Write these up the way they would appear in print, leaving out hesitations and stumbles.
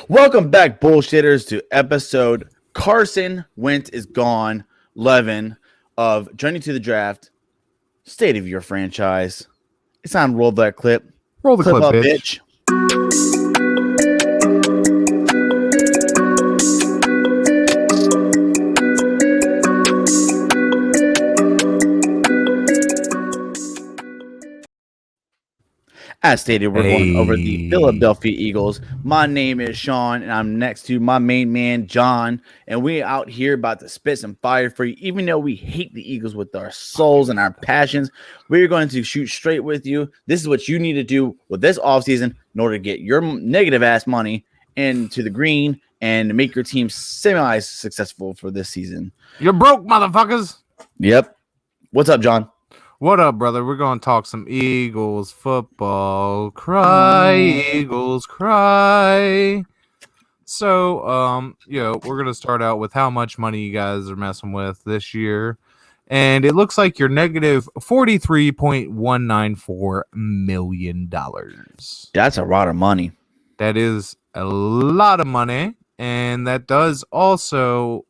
Welcome back, bullshitters, to episode Carson Wentz is gone 11 of Journey to the Draft, State of Your Franchise. It's time to roll that clip. Roll the Clip clip, up, bitch. As stated, we're going over the Philadelphia Eagles. My name is Sean, and I'm next to my main man, John. And we out here about to spit some fire for you. Even though we hate the Eagles with our souls and our passions, we're going to shoot straight with you. This is what you need to do with this offseason in order to get your negative-ass money into the green and make your team semi-successful for this season. You're broke, motherfuckers. Yep. What's up, John? What up, brother? We're going to talk some Eagles football. Cry, Eagles, cry. So, we're going to start out with how much money you guys are messing with this year. And it looks like you're negative $43.194 million. That's a lot of money. That is a lot of money. And that does also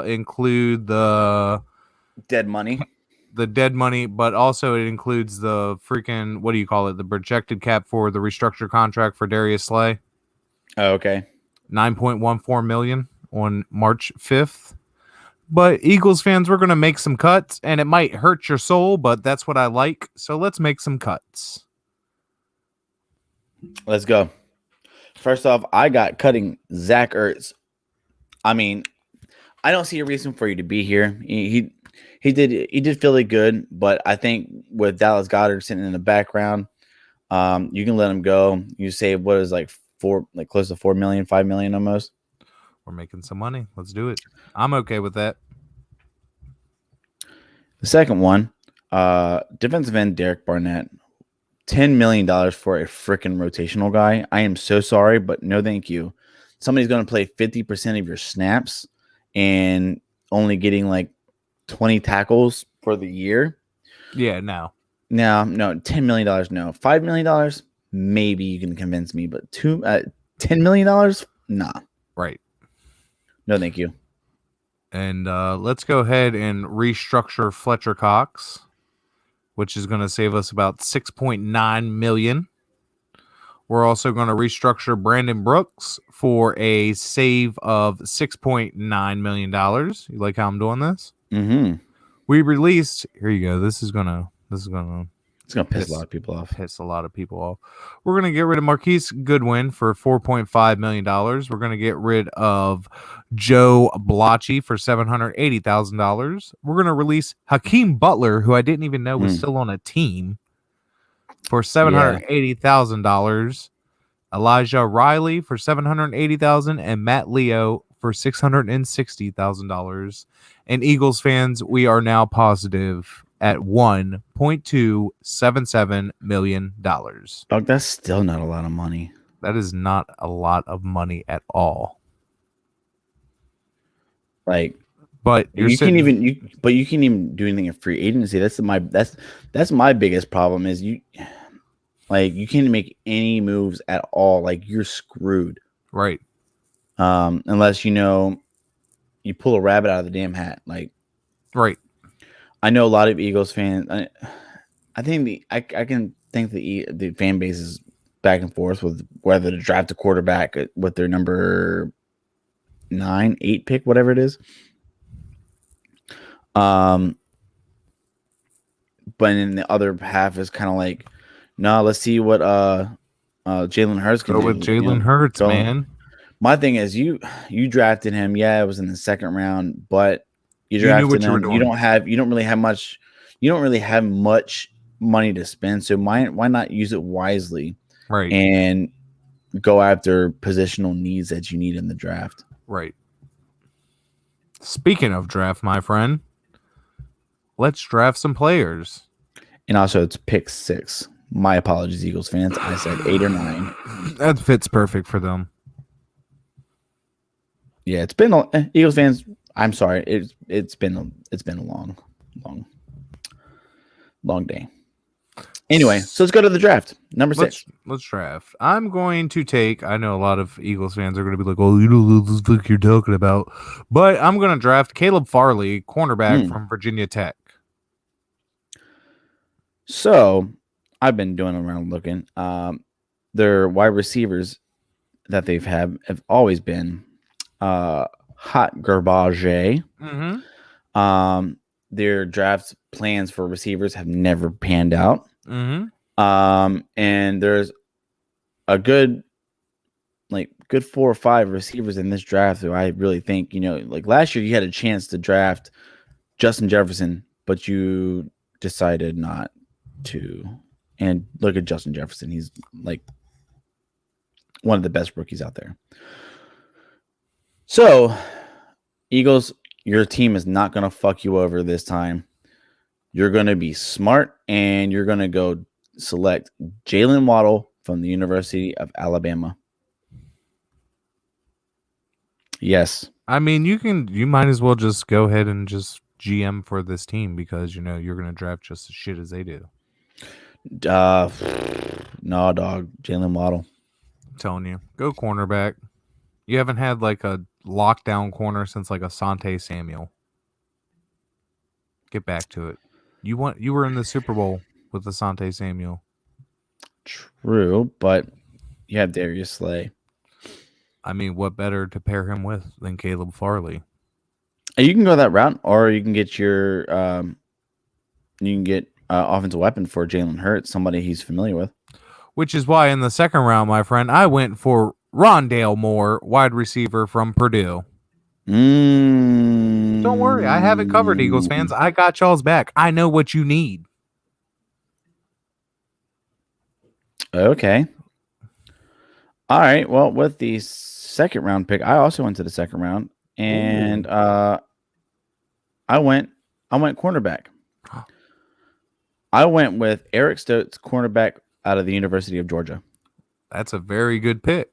include the dead money. The dead money, but also it includes the freaking, what do you call it? The projected cap for the restructured contract for Darius Slay. Oh, okay. $9.14 million on March 5th. But Eagles fans, we're going to make some cuts, and it might hurt your soul, but that's what I like. So let's make some cuts. Let's go. First off, I got cutting Zach Ertz. I mean, I don't see a reason for you to be here. He did feel good, but I think with Dallas Goedert sitting in the background, you can let him go. You save what is close to 4 million, 5 million almost. We're making some money. Let's do it. I'm okay with that. The second one, defensive end Derek Barnett, $10 million for a freaking rotational guy. I am so sorry, but no thank you. Somebody's going to play 50% of your snaps and only getting 20 tackles for the year. Yeah, no, $10 million, no. $5 million, maybe you can convince me, but $10 million, nah. Right. No, thank you. And let's go ahead and restructure Fletcher Cox, which is going to save us about $6.9 million. We're also going to restructure Brandon Brooks for a save of $6.9 million. You like how I'm doing this? Mm-hmm. We released. Here you go. It's gonna piss a lot of people off. We're gonna get rid of Marquise Goodwin for $4.5 million. We're gonna get rid of Joe Blotchy for $780,000. We're gonna release Hakeem Butler, who I didn't even know was still on a team, for $780,000. Elijah Riley for $780,000 and Matt Leo for $660,000. And Eagles fans, we are now positive at $1.277 million. Dog, that's still not a lot of money. That is not a lot of money at all. But you can't even do anything in free agency. That's my biggest problem is you can't make any moves at all. You're screwed. Right. Unless you pull a rabbit out of the damn hat. Right. I know a lot of Eagles fans. I think I can think the fan base is back and forth with whether to draft a quarterback with their number 9, 8 pick, whatever it is. But in the other half is kind of no, let's see what Jalen Hurts can do. Go with Jalen Hurts, man. My thing is you drafted him. Yeah, it was in the second round, but you drafted him. You don't really have much money to spend. So why not use it wisely? Right. And go after positional needs that you need in the draft. Right. Speaking of draft, my friend, let's draft some players. And also it's pick 6. My apologies, Eagles fans. I said 8 or 9. That fits perfect for them. Yeah, it's been Eagles fans. I'm sorry. It's been a long day. Anyway, so let's go to the draft. Number 6. Let's draft. I'm going to take. I know a lot of Eagles fans are going to be like, "Oh, you know what the fuck you're talking about," but I'm going to draft Caleb Farley, cornerback from Virginia Tech. So I've been doing around looking. Their wide receivers that they've have always been hot garbage. Their draft plans for receivers have never panned out. And there's a good 4 or 5 receivers in this draft who I really think, like last year you had a chance to draft Justin Jefferson, but you decided not to. And look at Justin Jefferson. He's like one of the best rookies out there. So, Eagles, your team is not going to fuck you over this time. You're going to be smart, and you're going to go select Jalen Waddle from the University of Alabama. Yes. I mean, you might as well just go ahead and just GM for this team because, you're going to draft just as shit as they do. No, dog. Jalen Waddle. I'm telling you. Go cornerback. You haven't had like a lockdown corner since like Asante Samuel. Get back to it. You were in the Super Bowl with Asante Samuel. True, but you have Darius Slay. I mean, what better to pair him with than Caleb Farley? You can go that route, or you can get your offensive weapon for Jalen Hurts, somebody he's familiar with. Which is why in the second round, my friend, I went for Rondale Moore, wide receiver from Purdue. Don't worry, I have it covered, Eagles fans. I got y'all's back. I know what you need. Okay. All right. Well, with the second round pick, I also went to the second round, and I went cornerback. I went with Eric Stokes, cornerback out of the University of Georgia. That's a very good pick.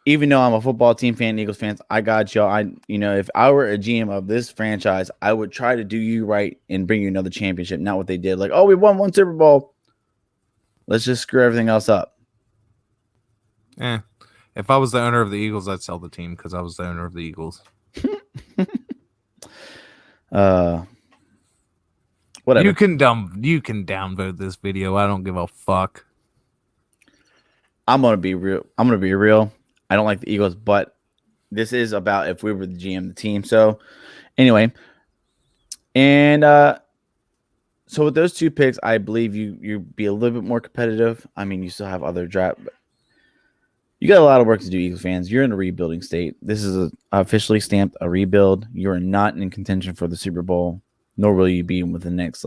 Even though I'm a football team fan, Eagles fans, I got y'all. If I were a GM of this franchise, I would try to do you right and bring you another championship. Not what they did. Like, oh, we won one Super Bowl. Let's just screw everything else up. If I was the owner of the Eagles, I'd sell the team because I was the owner of the Eagles. Whatever. You can downvote this video. I don't give a fuck. I'm gonna be real. I don't like the Eagles, but this is about if we were the GM of the team. So anyway, and so with those 2 picks, I believe you'd be a little bit more competitive. I mean, you still have other draft, but you got a lot of work to do, Eagles fans. You're in a rebuilding state. This is officially stamped a rebuild. You are not in contention for the Super Bowl, nor will you be with the next,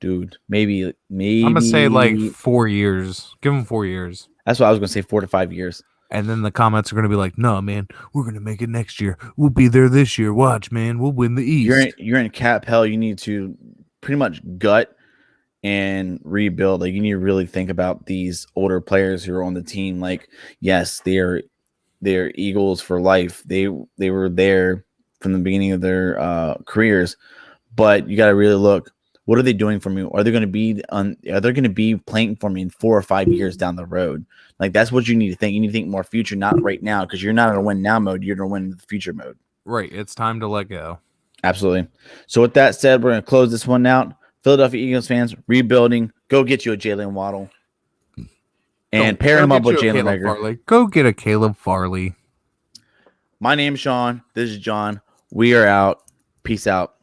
dude, maybe. I'm gonna say 4 years. Give them 4 years. That's what I was gonna say, 4 to 5 years. And then the comments are gonna be like, "No, man, we're gonna make it next year. We'll be there this year. Watch, man, we'll win the East." You're in cap hell. You need to pretty much gut and rebuild. Like, you need to really think about these older players who are on the team. Like, yes, they're Eagles for life. They were there from the beginning of their careers, but you got to really look. What are they doing for me? Are they going to be playing for me in 4 or 5 years down the road? Like, that's what you need to think. You need to think more future, not right now, because you're not in a win now mode. You're going to win in the future mode. Right. It's time to let go. Absolutely. So with that said, we're going to close this one out. Philadelphia Eagles fans, rebuilding. Go get you a Jalen Waddle. And pair him up with Jalen Reagor. Go get a Caleb Farley. My name's Sean. This is John. We are out. Peace out.